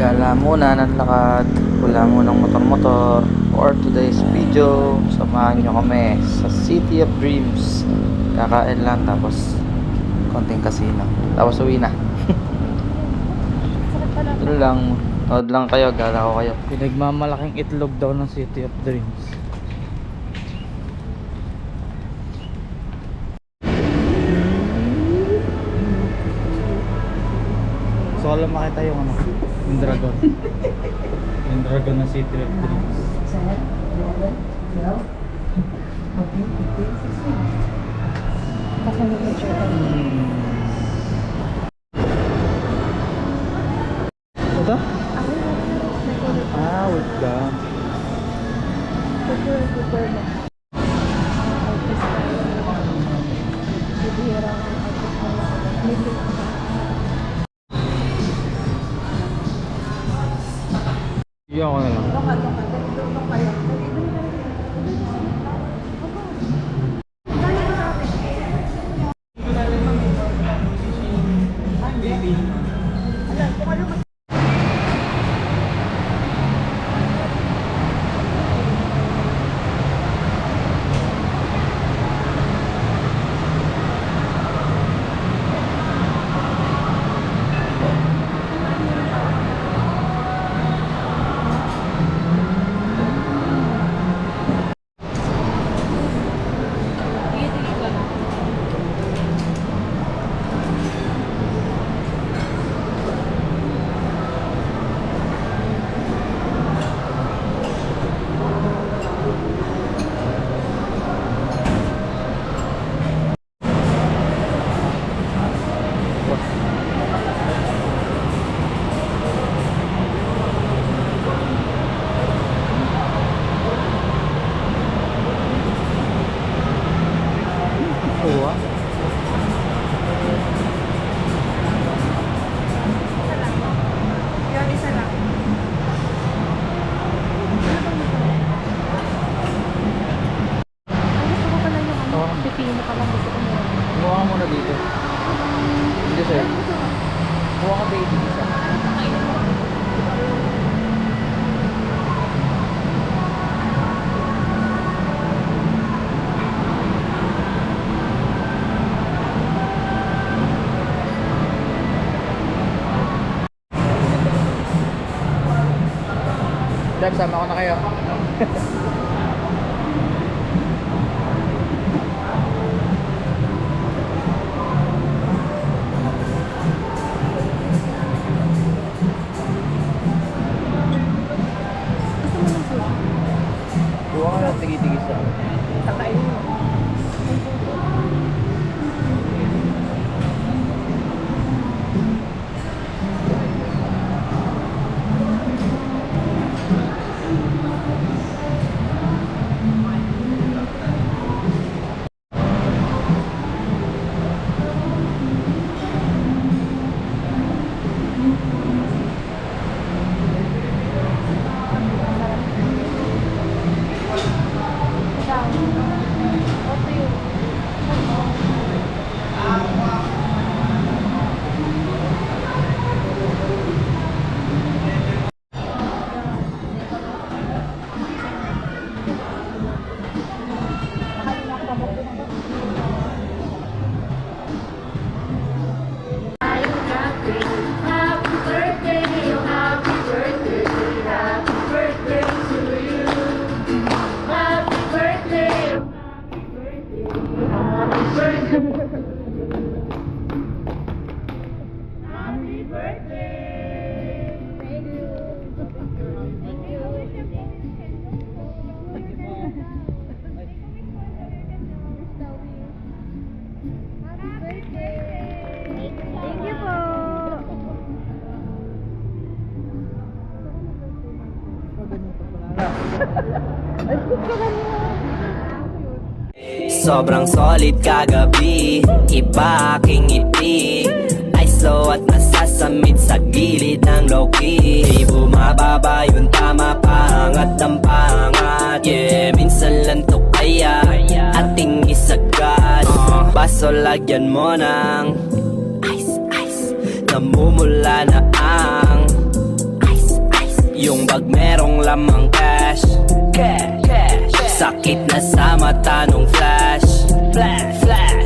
Gala muna ng lakad, wala munang motor-motor. For today's video, samahan nyo kami sa City of Dreams. Kakain lang, tapos konting casino, tapos uwi na. Ito lang, toad lang kayo, gala ko kayo. Pinagmamalaking itlog daw ng City of Dreams. Gusto ko lang makita yung ano, yung dragon. Yung dragon ng City of Dreams. Ito? Ah, wait ka. Iyan ko na lang. Kuha ka muna dito. Hindi sir. Kuha ka baby isa. Dad, sama ko na kayo. Kuha ka ng tigi-tigis sa Kakain mo. Sobrang solid kagabi, iba aking ngiti ay slow at nasasamid sa gilid ng low-key. Di bumababa yung tama, pangat ang pangat. Yeah, minsan lang to kaya ating isagad. Baso lagyan mo ng ice, ice. Namumula na ang ice. Sakit na sa mata nung flash Flash, flash